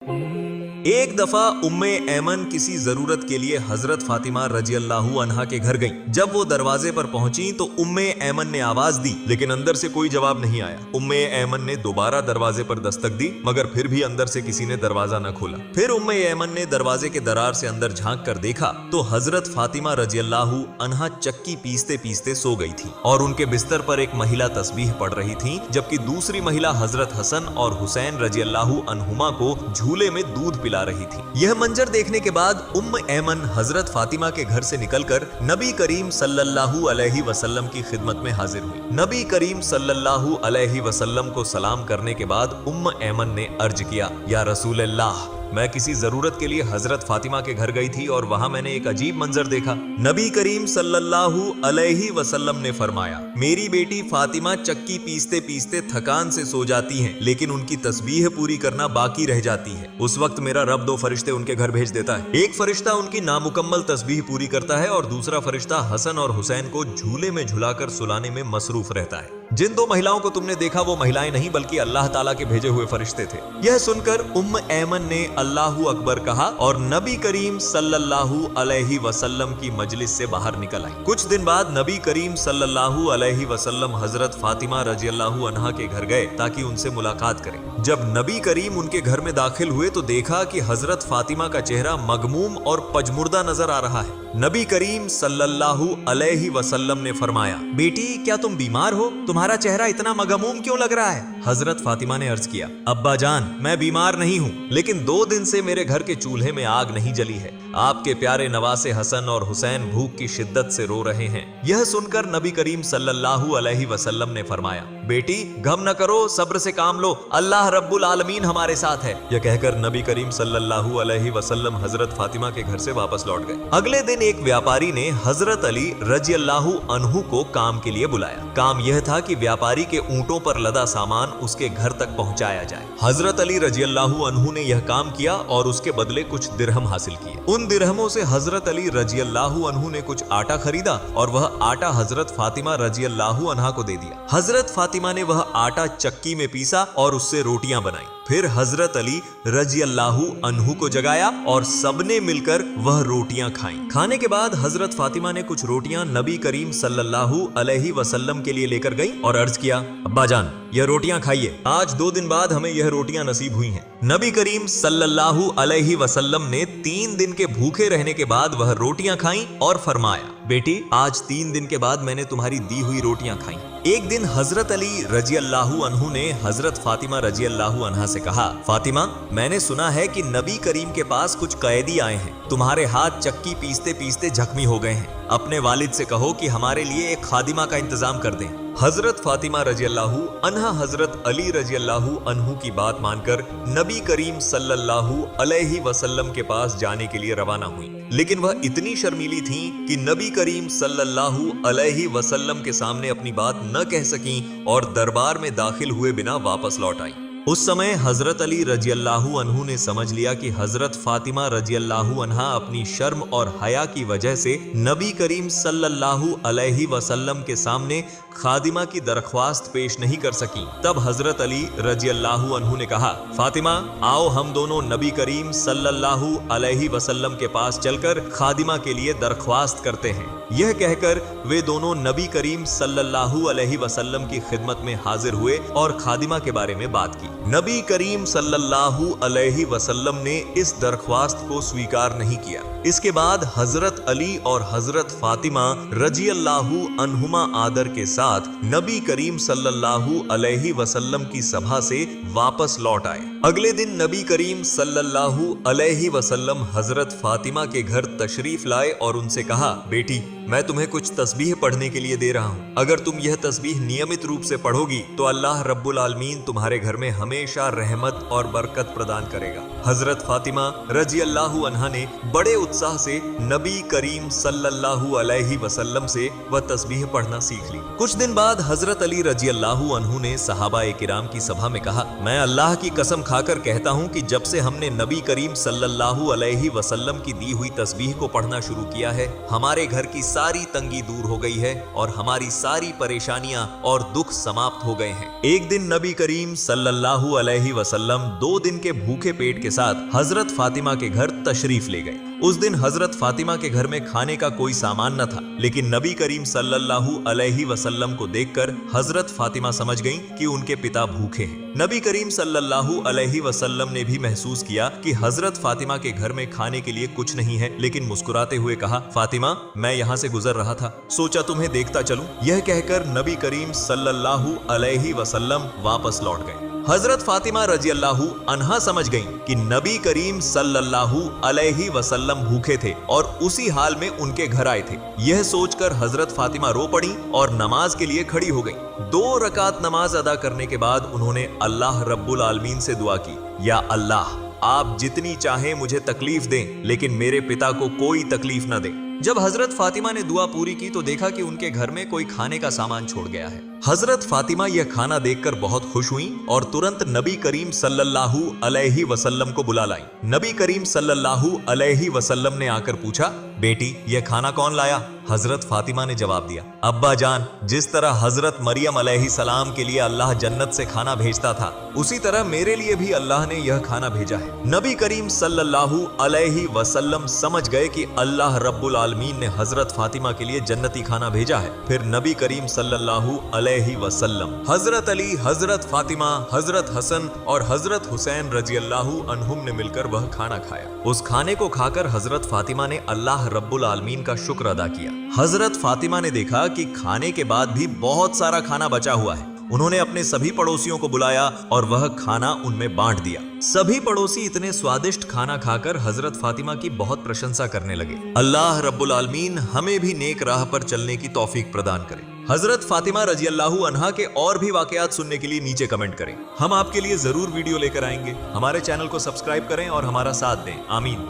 एक दफा उम्मे ऐमन किसी जरूरत के लिए हजरत फातिमा रजी अल्लाहु अन्हा के घर गईं। जब वो दरवाजे पर पहुंची तो उम्मे ऐमन ने आवाज दी, लेकिन अंदर से कोई जवाब नहीं आया। उम्मे ऐमन ने दोबारा दरवाजे पर दस्तक दी, मगर फिर भी अंदर से किसी ने दरवाजा न खोला। फिर उम्मे ऐमन ने दरवाजे के दरार से अंदर झांक कर देखा तो हजरत फातिमा रजी अल्लाहु अन्हा चक्की पीसते पीसते सो गई थी और उनके बिस्तर पर एक महिला तस्बीह पढ़ रही थी, जबकि दूसरी महिला हजरत हसन और हुसैन रजी अल्लाहु अन्हुमा को झूले में दूध पिला रही थी। यह मंजर देखने के बाद उम्म ऐमन हजरत फातिमा के घर से निकलकर नबी करीम सल्लल्लाहु अलैहि वसल्लम की खिदमत में हाजिर हुई। नबी करीम सल्लल्लाहु अलैहि वसल्लम को सलाम करने के बाद उम्म ऐमन ने अर्ज किया, या रसूल अल्लाह, मैं किसी जरूरत के लिए हजरत फातिमा के घर गई थी और वहां मैंने एक अजीब मंजर देखा। नबी करीम सल्लल्लाहु अलैहि वसल्लम ने फरमाया, मेरी बेटी फातिमा चक्की पीसते पीसते थकान से सो जाती हैं, लेकिन उनकी तस्बीह पूरी करना बाकी रह जाती है। उस वक्त मेरा रब दो फरिश्ते उनके घर भेज देता है। एक फरिश्ता उनकी नामुकम्मल तस्बीह पूरी करता है और दूसरा फरिश्ता हसन और हुसैन को झूले में झुलाकर सुलाने में मसरूफ रहता है। जिन दो महिलाओं को तुमने देखा वो महिलाएं नहीं बल्कि अल्लाह ताला के भेजे हुए फरिश्ते थे। यह सुनकर उम्म ऐमन ने अल्लाहु अकबर कहा और नबी करीम सल्लल्लाहु अलैहि वसल्लम की मजलिस से बाहर निकल आई। कुछ दिन बाद नबी करीम सल्लल्लाहु अलैहि वसल्लम हजरत फातिमा रजी अल्लाहु अन्हा के घर गए ताकि उनसे मुलाकात करें। जब नबी करीम उनके घर में दाखिल हुए तो देखा कि हजरत फातिमा का चेहरा मगमूम और पजमुर्दा नजर आ रहा है। नबी करीम सल्लल्लाहु अलैहि वसल्लम ने फरमाया, बेटी क्या तुम बीमार हो? तुम्हारा चेहरा इतना मगमूम क्यों लग रहा है? हजरत फातिमा ने अर्ज किया, अब्बा जान, मैं बीमार नहीं हूँ, लेकिन 2 दिन से मेरे घर के चूल्हे में आग नहीं जली है। आपके प्यारे नवासे हसन और हुसैन भूख की शिद्दत से रो रहे हैं। यह सुनकर नबी करीम सल्लल्लाहु अलैहि वसल्लम ने फरमाया, बेटी गम न करो, सब्र से काम लो, अल्लाह रब्बुल आलमीन हमारे साथ है। यह कहकर नबी करीम सल्लल्लाहु अलैहि वसल्लम हजरत फातिमा के घर से वापस लौट गए। अगले दिन एक व्यापारी ने हजरत अली रजी अल्लाहु अन्हु को काम के लिए बुलाया। काम यह था कि व्यापारी के ऊंटों पर लदा सामान उसके घर तक पहुंचाया जाए। हजरत अली रजी अल्लाहु अन्हु ने यह काम किया और उसके बदले कुछ दिरहम हासिल किए। उन दिरहमों से हजरत अली रजी अल्लाहु अन्हु ने कुछ आटा खरीदा और वह आटा हजरत फातिमा रजी अल्लाहु अन्हा को दे दिया। हजरत फातिमा ने वह आटा चक्की में पीसा और उससे रोटियां बनाई। फिर हजरत अली रजी अल्लाहु अन्हु को जगाया और सबने मिलकर वह रोटियां खाईं। खाने के बाद हजरत फातिमा ने कुछ रोटियां नबी करीम सल्लल्लाहु अलैहि वसल्लम के लिए लेकर गई और अर्ज किया, अब्बा जान, यह रोटियां खाइए, आज 2 दिन बाद हमें यह रोटियां नसीब हुई हैं। नबी करीम सल्लल्लाहु अलैहि वसल्लम ने 3 दिन के भूखे रहने के बाद वह रोटियां खाईं और फरमाया, बेटी आज 3 दिन के बाद मैंने तुम्हारी दी हुई रोटियां खाईं। एक दिन हजरत अली रजी अल्लाहु अन्हु ने हजरत फातिमा रजी अल्लाहु अन्हा से कहा, फातिमा, मैंने सुना है कि नबी करीम के पास कुछ कैदी आए हैं। तुम्हारे हाथ चक्की पीसते पीसते जख्मी हो गए हैं। अपने वालिद से कहो कि हमारे लिए एक खादिमा का इंतजाम कर दें। हजरत फातिमा रजी अल्लाहु अन्हा हजरत अली रजी अल्लाहु अन्हु की बात मानकर नबी करीम सल्लल्लाहु अलैहि वसल्लम के पास जाने के लिए रवाना हुई, लेकिन वह इतनी शर्मीली थीं कि नबी करीम सल्लल्लाहु अलैहि वसल्लम के सामने अपनी बात न कह सकीं और दरबार में दाखिल हुए बिना वापस लौट आई। उस समय हजरत अली रजी अल्लाहु अन्हु ने समझ लिया कि हजरत फातिमा रजी अल्लाहु अन्हा अपनी शर्म और हया की वजह से नबी करीम सल्लल्लाहु अलैहि वसल्लम के सामने खादिमा की दरख्वास्त पेश नहीं कर सकी। तब हजरत अली रजी अल्लाहु अन्हु ने कहा, फातिमा आओ हम दोनों नबी करीम सल्लल्लाहु अलैहि वसल्लम के पास चलकर खादिमा के लिए दरख्वास्त करते हैं। यह कहकर वे दोनों नबी करीम सल्लल्लाहु अलैहि वसल्लम की खिदमत में हाजिर हुए और खादिमा के बारे में बात की। नबी करीम सल्लल्लाहु अलैहि वसल्लम ने इस दरख्वास्त को स्वीकार नहीं किया। इसके बाद हजरत अली और हजरत फातिमा रजी अल्लाहु अन्हुमा आदर के साथ नबी करीम सल्लल्लाहु अलैहि वसल्लम की सभा से वापस लौट आए। अगले दिन नबी करीम सल्लल्लाहु अलैहि वसल्लम हजरत फातिमा के घर तशरीफ लाए और उनसे कहा, बेटी मैं तुम्हें कुछ तस्बीह पढ़ने के लिए दे रहा हूँ। अगर तुम यह तस्बीह नियमित रूप से पढ़ोगी तो अल्लाह रब्बुल आलमीन तुम्हारे घर में हमेशा रहमत और बरकत प्रदान करेगा। हजरत फातिमा रजी अल्लाहु अन्हा ने बड़े उत्साह से नबी करीम सल्लल्लाहु अलैहि वसल्लम से वह तस्बीह पढ़ना सीख ली। कुछ दिन बाद हजरत अली रजी अल्लाहु अन्हु ने सहाबाए किराम की सभा में कहा, मैं अल्लाह की कसम खाकर कहता हूँ कि जब से हमने नबी करीम सल्लल्लाहु अलैहि वसल्लम की दी हुई तस्बीह को पढ़ना शुरू किया है, हमारे घर की सारी तंगी दूर हो गई है और हमारी सारी परेशानियां और दुख समाप्त हो गए हैं। एक दिन नबी करीम सल्लल्लाहु सल्लल्लाहु अलैहि वसल्लम 2 दिन के भूखे पेट के साथ हजरत फातिमा के घर तशरीफ ले गए। उस दिन हजरत फातिमा के घर में खाने का कोई सामान न था, लेकिन नबी करीम सल्लल्लाहु अलैहि वसल्लम को देखकर हजरत फातिमा समझ गईं कि उनके पिता भूखे हैं। नबी करीम सल्लल्लाहु अलैहि वसल्लम ने भी महसूस किया कि हजरत फातिमा के घर में खाने के लिए कुछ नहीं है, लेकिन मुस्कुराते हुए कहा, फातिमा, मैं यहाँ से गुजर रहा था, सोचा तुम्हें देखता चलूं। यह कहकर नबी करीम सल्लल्लाहु अलैहि वसल्लम वापस लौट गए। हजरत फातिमा रजी अल्लाहु अन्हा समझ गईं कि नबी करीम सल्लल्लाहु अलैहि वसल्लम भूखे थे और उसी हाल में उनके घर आए थे। यह सोचकर हजरत फातिमा रो पड़ी और नमाज के लिए खड़ी हो गईं। 2 रकात नमाज अदा करने के बाद उन्होंने अल्लाह रब्बुल आलमीन से दुआ की, या अल्लाह, आप जितनी चाहें मुझे तकलीफ दें, लेकिन मेरे पिता को कोई तकलीफ न दें। जब हजरत फातिमा ने दुआ पूरी की तो देखा कि उनके घर में कोई खाने का सामान छोड़ गया है। हजरत फातिमा यह खाना देखकर बहुत खुश हुई और तुरंत नबी करीम सल्लल्लाहु अलैहि वसल्लम को बुला लाई। नबी करीम सल्लल्लाहु अलैहि वसल्लम ने आकर पूछा, बेटी, यह खाना कौन लाया? हजरत फातिमा ने जवाब दिया, अब्बा जान, जिस तरह हजरत मरियम अलैहि सलाम के लिए अल्लाह जन्नत से खाना भेजता था, उसी तरह मेरे लिए भी अल्लाह ने यह खाना भेजा है। नबी करीम सल्लल्लाहु अलैहि वसल्लम समझ गए कि अल्लाह रब्बुल आलमीन ने हजरत फातिमा के लिए जन्नती खाना भेजा है। फिर नबी करीम सल्लल्लाहु अलैहि वसल्लम, हजरत अली, हजरत फातिमा, हजरत हसन और हजरत हुसैन रजी अल्लाहु अन्हुम ने मिलकर वह खाना खाया। उस खाने को खाकर हजरत फातिमा ने अल्लाह रब्बुल आलमीन का शुक्र अदा किया। हजरत फातिमा ने देखा कि खाने के बाद भी बहुत सारा खाना बचा हुआ है। उन्होंने अपने सभी पड़ोसियों को बुलाया और वह खाना उनमें बांट दिया। सभी पड़ोसी इतने स्वादिष्ट खाना खाकर हजरत फातिमा की बहुत प्रशंसा करने लगे। अल्लाह रब्बुल आलमीन हमें भी नेक राह पर चलने की तौफीक प्रदान करे। हजरत फातिमा रजी अल्लाहु अन्हा के और भी वाकयात सुनने के लिए नीचे कमेंट करें। हम आपके लिए जरूर वीडियो लेकर आएंगे। हमारे चैनल को सब्सक्राइब करें और हमारा साथ दें। आमीन।